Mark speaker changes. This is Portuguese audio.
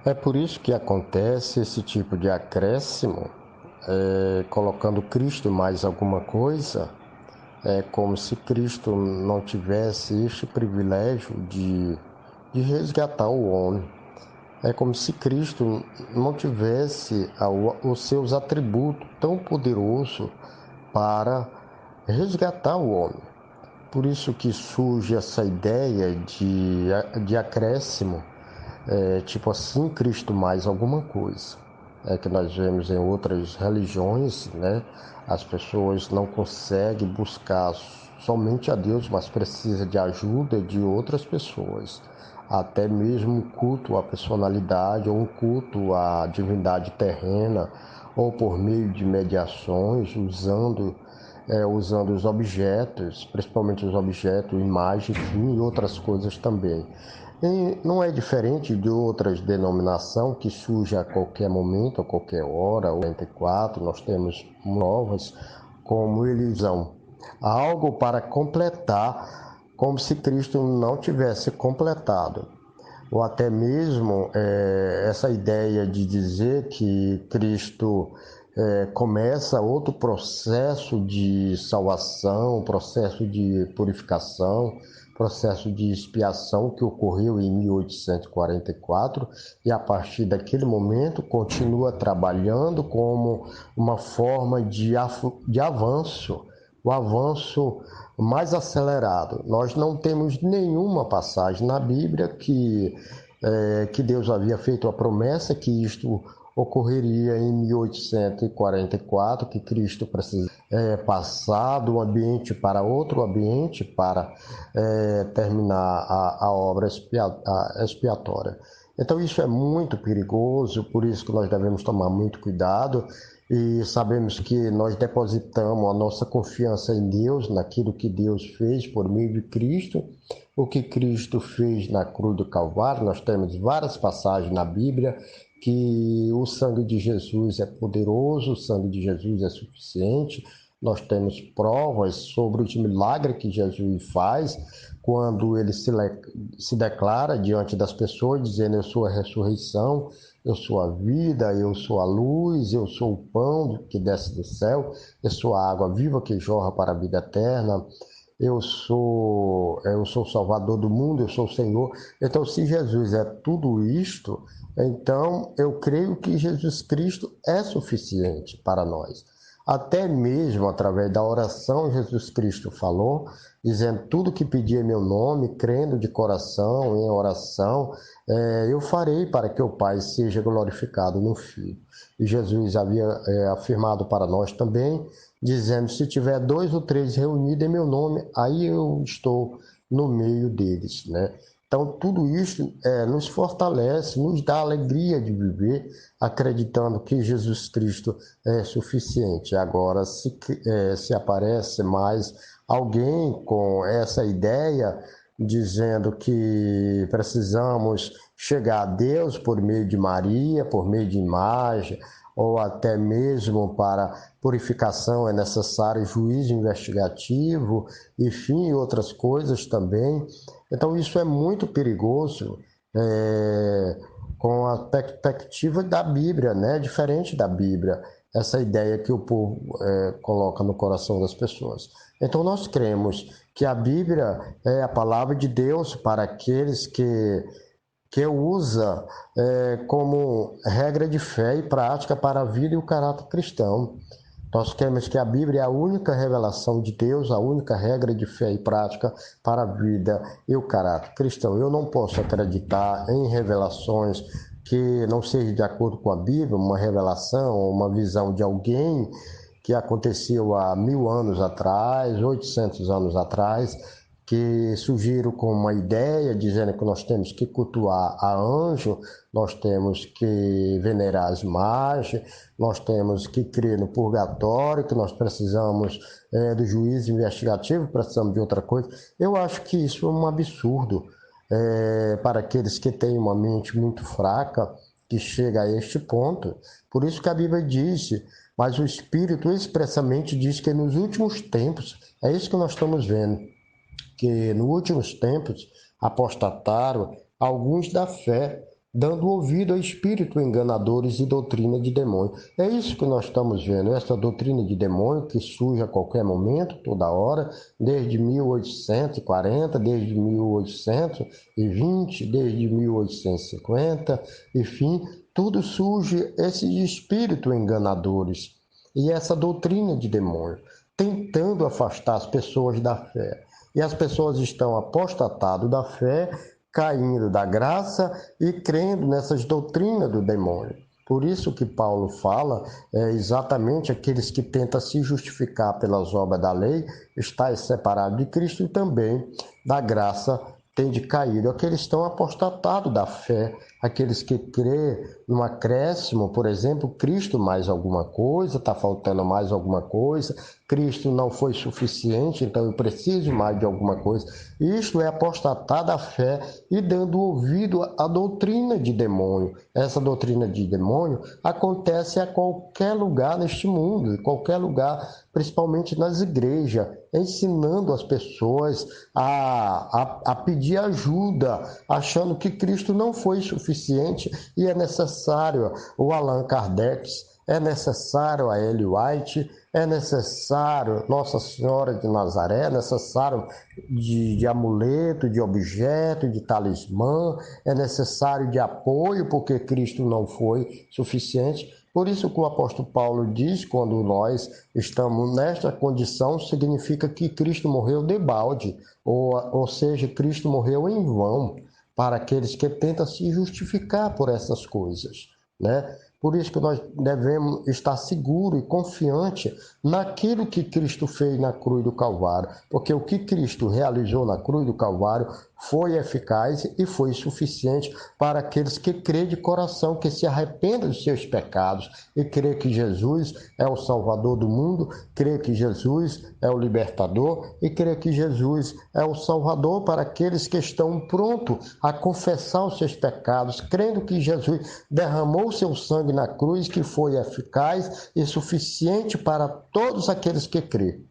Speaker 1: É por isso que acontece esse tipo de acréscimo, colocando Cristo mais alguma coisa, é como se Cristo não tivesse este privilégio de resgatar o homem. É como se Cristo não tivesse os seus atributos tão poderosos para resgatar o homem. Por isso que surge essa ideia de acréscimo, tipo assim, Cristo mais alguma coisa. É que nós vemos em outras religiões, né? As pessoas não conseguem buscar somente a Deus, mas precisa de ajuda de outras pessoas. Até mesmo um culto à personalidade ou um culto à divindade terrena, ou por meio de mediações, usando os objetos, principalmente os objetos, imagens, enfim, e outras coisas também. E não é diferente de outras denominações que surgem a qualquer momento, a qualquer hora, ou 44, nós temos novas, como eles são algo para completar, como se Cristo não tivesse completado. Ou até mesmo essa ideia de dizer que Cristo começa outro processo de salvação, processo de purificação, processo de expiação que ocorreu em 1844 e a partir daquele momento continua trabalhando como uma forma de avanço, o avanço mais acelerado. Nós não temos nenhuma passagem na Bíblia que Deus havia feito a promessa que isto ocorreria em 1844, que Cristo precisa passar de um ambiente para outro ambiente para terminar a obra expiatória. Então isso é muito perigoso, por isso que nós devemos tomar muito cuidado e sabemos que nós depositamos a nossa confiança em Deus, naquilo que Deus fez por meio de Cristo, o que Cristo fez na cruz do Calvário. Nós temos várias passagens na Bíblia que o sangue de Jesus é poderoso, o sangue de Jesus é suficiente. Nós temos provas sobre os milagres que Jesus faz quando ele se declara diante das pessoas, dizendo: eu sou a ressurreição, eu sou a vida, eu sou a luz, eu sou o pão que desce do céu, eu sou a água viva que jorra para a vida eterna, eu sou o Salvador do mundo, eu sou o Senhor. Então, se Jesus é tudo isto, então eu creio que Jesus Cristo é suficiente para nós. Até mesmo através da oração, Jesus Cristo falou, dizendo: tudo que pedir em meu nome, crendo de coração, em oração, eu farei para que o Pai seja glorificado no Filho. E Jesus havia afirmado para nós também, dizendo: se tiver 2 ou 3 reunidos em meu nome, aí eu estou no meio deles, né? Então, tudo isso nos fortalece, nos dá alegria de viver, acreditando que Jesus Cristo é suficiente. Agora, se aparece mais alguém com essa ideia, dizendo que precisamos chegar a Deus por meio de Maria, por meio de imagem, ou até mesmo para purificação é necessário juízo investigativo, enfim, outras coisas também. Então, isso é muito perigoso com a perspectiva da Bíblia, né? Diferente da Bíblia, essa ideia que o povo coloca no coração das pessoas. Então, nós cremos que a Bíblia é a palavra de Deus para aqueles que usa como regra de fé e prática para a vida e o caráter cristão. Nós cremos que a Bíblia é a única revelação de Deus, a única regra de fé e prática para a vida e o caráter cristão. Eu não posso acreditar em revelações que não sejam de acordo com a Bíblia, uma revelação ou uma visão de alguém que aconteceu há 1000 anos atrás, 800 anos atrás, que surgiram com uma ideia dizendo que nós temos que cultuar a anjo, nós temos que venerar as imagens, nós temos que crer no purgatório, que nós precisamos do juízo investigativo, precisamos de outra coisa. Eu acho que isso é um absurdo para aqueles que têm uma mente muito fraca, que chega a este ponto. Por isso que a Bíblia diz: mas o Espírito expressamente diz que nos últimos tempos, é isso que nós estamos vendo, que nos últimos tempos apostataram alguns da fé. dando ouvido a espíritos enganadores e doutrina de demônio. É isso que nós estamos vendo, essa doutrina de demônio que surge a qualquer momento, toda hora, desde 1840, desde 1820, desde 1850, enfim, tudo surge esses espíritos enganadores e essa doutrina de demônio, tentando afastar as pessoas da fé. E as pessoas estão apostatando da fé, caindo da graça e crendo nessas doutrinas do demônio. Por isso que Paulo fala, exatamente aqueles que tentam se justificar pelas obras da lei, está separado de Cristo e também da graça tem de cair. Aqueles que estão apostatados da fé, aqueles que crê no acréscimo, por exemplo, Cristo mais alguma coisa, está faltando mais alguma coisa, Cristo não foi suficiente, então eu preciso mais de alguma coisa. Isto é apostatar da fé e dando ouvido à doutrina de demônio. Essa doutrina de demônio acontece a qualquer lugar neste mundo, em qualquer lugar, principalmente nas igrejas, ensinando as pessoas a pedir ajuda, achando que Cristo não foi suficiente e é necessário o Allan Kardec, é necessário a Ellen White, é necessário Nossa Senhora de Nazaré, é necessário de amuleto, de objeto, de talismã, é necessário de apoio, porque Cristo não foi suficiente. Por isso que o apóstolo Paulo diz, quando nós estamos nesta condição, significa que Cristo morreu de balde, ou seja, Cristo morreu em vão, para aqueles que tentam se justificar por essas coisas, né? Por isso que nós devemos estar seguros e confiantes naquilo que Cristo fez na cruz do Calvário, porque o que Cristo realizou na cruz do Calvário foi eficaz e foi suficiente para aqueles que crêem de coração, que se arrependam dos seus pecados e crê que Jesus é o Salvador do mundo, crê que Jesus é o libertador e crê que Jesus é o Salvador para aqueles que estão prontos a confessar os seus pecados, crendo que Jesus derramou seu sangue na cruz, que foi eficaz e suficiente para todos aqueles que crêem.